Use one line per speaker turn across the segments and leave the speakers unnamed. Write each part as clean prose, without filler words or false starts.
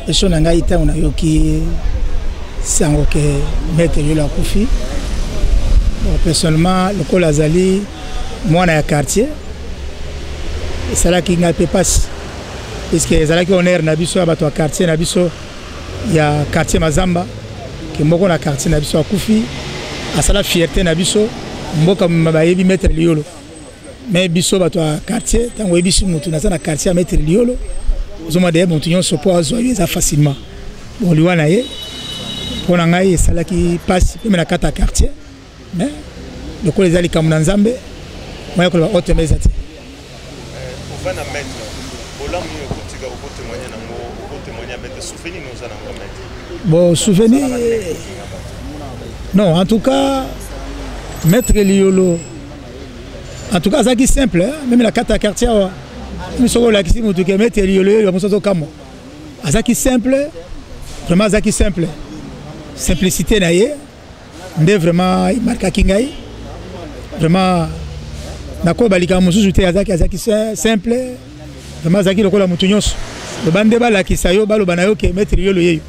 question na ngai tango na yoki sango ke maître Liolo akufi. Personnellement le azali mwana ya quartier esalaki ngai pe pasi puisque ezalaki honneur na biso ya bato ya quartier na biso ya quartier Mazamba ke moko na quartier na biso akufi asala fierté na biso mboka bayebi maître Liolo. Mais biso bato ya quartier tango yebisi mutu na na quartier maître Liolo ozoma de mutu nyonso po azwa eza facilement bon liwa na ye pona ngai esalaki pasi pe na kata quartier mais le ko ezali kamuna nzambe moya ko ba haute mesa te
ovana maître olamu yo kotika ko témoigner na mo ko témoigner maître souvenir nous en avons maître
bon souvenir non en tout cas maître Liolo en tout cas ça qui simple hein? Même la carte à quartier nous sommes là qui mutu ke maître Liolo yo mosoto kamo ça qui simple vraiment ça qui simple simplicité na ye nde vraiment il marque kingai vraiment nako balika mususu te azaki simple vraiment azaki lokola mutu nyonso le bande bala ki sayo balo banayo ke maître Liolo yeyo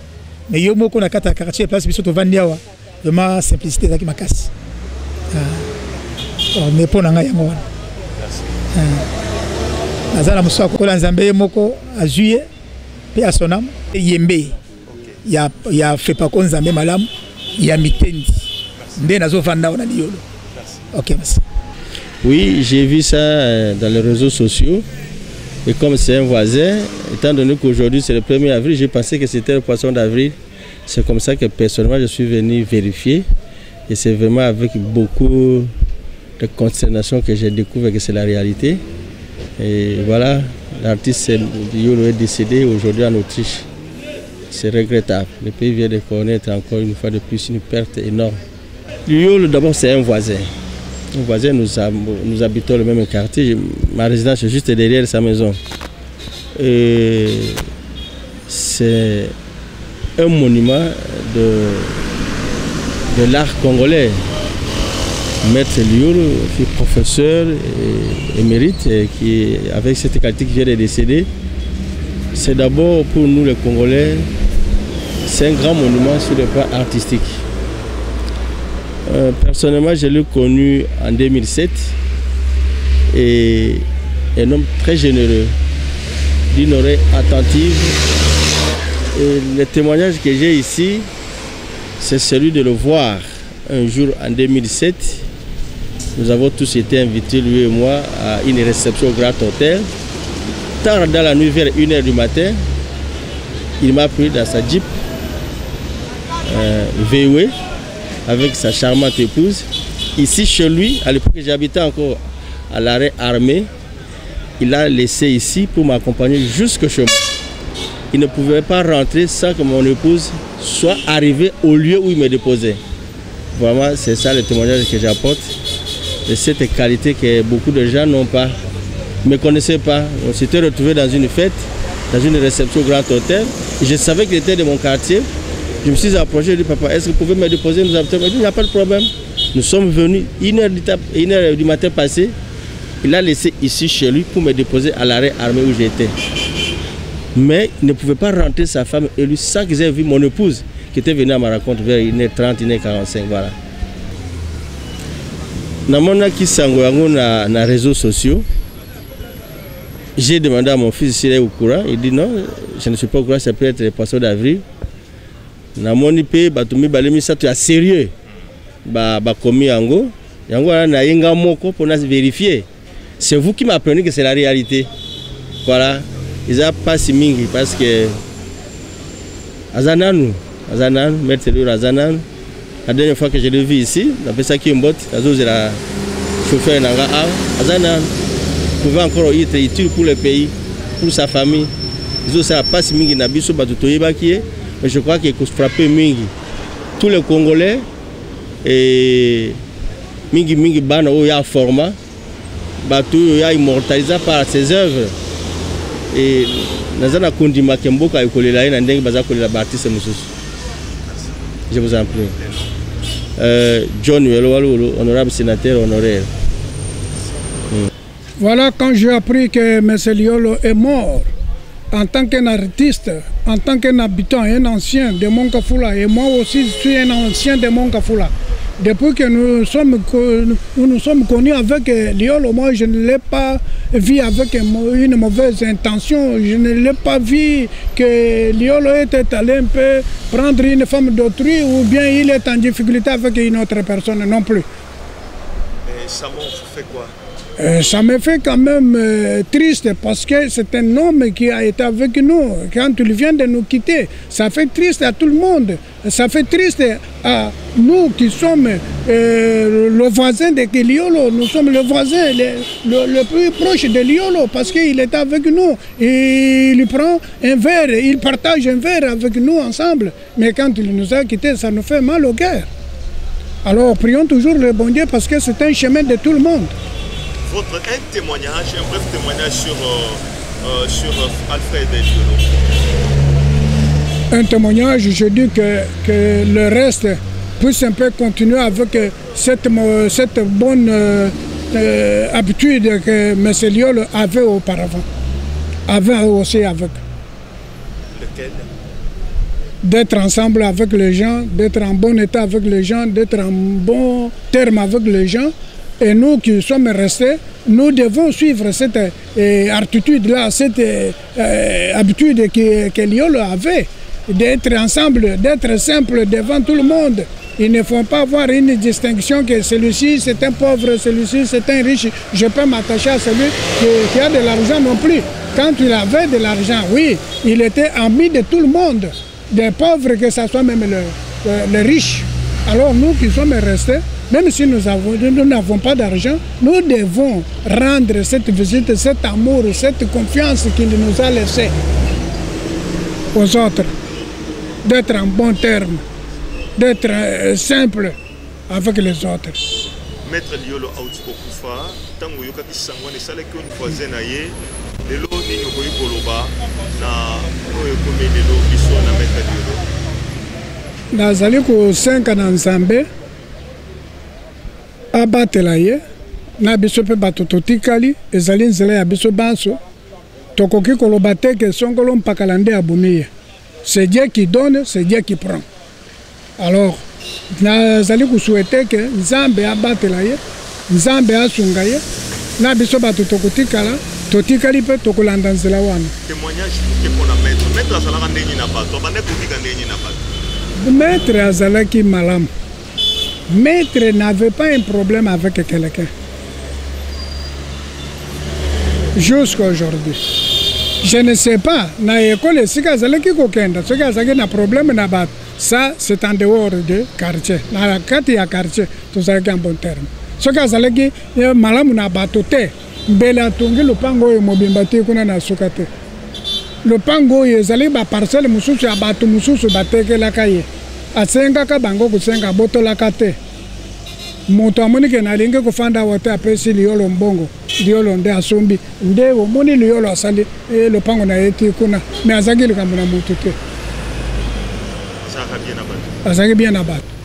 mais yo moko na kata quartier place biso to vandiawa vraiment simplicité azaki makasi mais pour nanga yango wana azala mususu kola nzambe moko a juillet pe a sonam yembe ya fait pas kon nzambe malamu ya mitendi nde nazo vanda na Liolo. OK, merci.
Oui, j'ai vu ça dans les réseaux sociaux. Et comme c'est un voisin, étant donné qu'aujourd'hui c'est le 1er avril, j'ai pensé que c'était le poisson d'avril. C'est comme ça que personnellement je suis venu vérifier. Et c'est vraiment avec beaucoup de consternation que j'ai découvert que c'est la réalité. Et voilà, l'artiste Liolo est décédé aujourd'hui en Autriche. C'est regrettable. Le pays vient de connaître encore une fois de plus une perte énorme. Liolo d'abord c'est un voisin. Un voisin, nous habitons le même quartier. Ma résidence est juste derrière sa maison. C'est un monument de l'art congolais. Maître Liolo, qui est professeur et émérite, et qui, avec cette qualité qui vient de décéder, c'est d'abord pour nous les Congolais, c'est un grand monument sur le plan artistique. Personnellement, je l'ai connu en 2007 et un homme très généreux, d'une oreille attentive. Et le témoignage que j'ai ici, c'est celui de le voir un jour en 2007. Nous avons tous été invités, lui et moi, à une réception au Grand Hôtel. Tard dans la nuit, vers 1h du matin, il m'a pris dans sa Jeep VW avec sa charmante épouse. Ici chez lui, à l'époque j'habitais encore à l'arrêt armé, il a laissé ici pour m'accompagner jusque chez moi. Il ne pouvait pas rentrer sans que mon épouse soit arrivée au lieu où il me déposait. Vraiment, c'est ça le témoignage que j'apporte. De cette qualité que beaucoup de gens n'ont pas, ne me connaissaient pas. On s'était retrouvés dans une fête, dans une réception au Grand Hôtel. Et je savais qu'il était de mon quartier. Je me suis approché et dit, papa, est-ce que vous pouvez me déposer? Nous avons dit, il n'y a pas de problème. Nous sommes venus 1h du matin passé. Il a laissé ici chez lui pour me déposer à l'arrêt armé où j'étais. Mais il ne pouvait pas rentrer sa femme et lui sans qu'ils aient vu mon épouse qui était venue à ma rencontre vers 1h30, 1h45. Voilà. Namona qui s'envoie dans les réseaux sociaux. J'ai demandé à mon fils s'il est au courant. Il dit non, je ne suis pas au courant, ça peut être le poisson d'avril. Namoni pe batumi balemi ça tu es sérieux. Ba komi yango. Yango na yenga moko pour nous vérifier. C'est vous qui m'apprenez que c'est la réalité. Voilà. Ils ont pas si mingi parce que Azananu, maître Liolo Azananu. La dernière fois que je l'ai vu ici, on appelle ça qui est une botte, la chauffeur Nanga Azananu pouvait encore être utile pour le pays, pour sa famille. Ils ont ça pas si mingi na biso batutoye bakie, mais je crois qu'il faut frapper mingi. Tous les Congolais et mingi bana o ya format, batu ya immortalisé par ses œuvres. Et nazana kundima kemboka ikolela ina ndenge baza kolela bâtisse mususu. Je vous en prie. John Welowalo, honorable sénateur honoraire.
Voilà, quand j'ai appris que M. Liolo est mort en tant qu'un artiste, en tant qu'un habitant, un ancien de Moncafula, et moi aussi je suis un ancien de Moncafula. Depuis que nous nous sommes connus avec Liolo, moi je ne l'ai pas vu avec une mauvaise intention. Je ne l'ai pas vu que Liolo était allé un peu prendre une femme d'autrui ou bien il est en difficulté avec une autre personne non plus.
Et ça m'a fait quoi?
Ça me fait quand même triste parce que c'est un homme qui a été avec nous quand il vient de nous quitter. Ça fait triste à tout le monde. Ça fait triste à nous qui sommes le voisin de Liolo. Nous sommes le voisin le plus proche de Liolo parce qu'il est avec nous. Et il prend un verre, il partage un verre avec nous ensemble. Mais quand il nous a quittés, ça nous fait mal au cœur. Alors prions toujours le bon Dieu parce que c'est un chemin de tout le monde.
Un témoignage, un bref témoignage sur Alfred Liolo.
Un témoignage, je dis que le reste puisse un peu continuer avec cette bonne habitude que M. Liolo avait auparavant. Avait aussi avec.
Lequel?
D'être ensemble avec les gens, d'être en bon état avec les gens, d'être en bon terme avec les gens. Et nous qui sommes restés, nous devons suivre cette attitude-là, cette habitude que Liolo avait, d'être ensemble, d'être simple devant tout le monde. Il ne faut pas avoir une distinction que celui-ci c'est un pauvre, celui-ci c'est un riche. Je peux m'attacher à celui qui a de l'argent non plus. Quand il avait de l'argent, oui, il était ami de tout le monde, des pauvres que ce soit même les riches. Alors nous qui sommes restés, même si nous n'avons pas d'argent, nous devons rendre cette visite, cet amour, cette confiance qu'il nous a laissé aux autres, d'être en bon terme, d'être simple avec les autres.
Maître Liolo Autiko Kufa, tango yokaki sangwa ne sala ko voisin na ye, lelo nini okoyi koloba na oyo komi lelo biso na Maître Liolo.
Nazali kosenga na Nzambe abatela ye na biso mpe bato totikali ezali nzela ya biso banso tokoki koloba te ke songolo mpakala nde abumi ye. C'est Dieu qui donne, c'est Dieu qui prend. Alors nazali kosouhaite ke Nzambe abatela ye, Nzambe asunga ye na biso bato tokotikala totikali mpe tokolanda nzela wana.
Témoignage ke mpona maître azalaka ndenge na bato bande kotika ndenge na bato.
Maître azalaki malamu. Maître n'avait pas un problème avec quelqu'un. Jusqu'à aujourd'hui. Je ne sais pas. Na école, si azalaki kokenda, si azalaki na problème na bat, ça c'est en dehors de quartier. Na kati ya quartier, tout ça en bon terme. Si azalaki malamu na batote, mbela tongi lupango yo mobimba te kuna na sukate. Lupango yo ezali ba parcelle mususu ya bato mususu batekelaka ye. Asenga ka bango kusenga botolaka te. Moto amoni ke nalingi kufanda wote apesi Liolo mbongo. Liolo nde asombi. Nde omoni Liolo asali lupango na yeti kuna. Me azaki likambo na mutu te.
Azaki bien na bato.
Azaki bien na bato.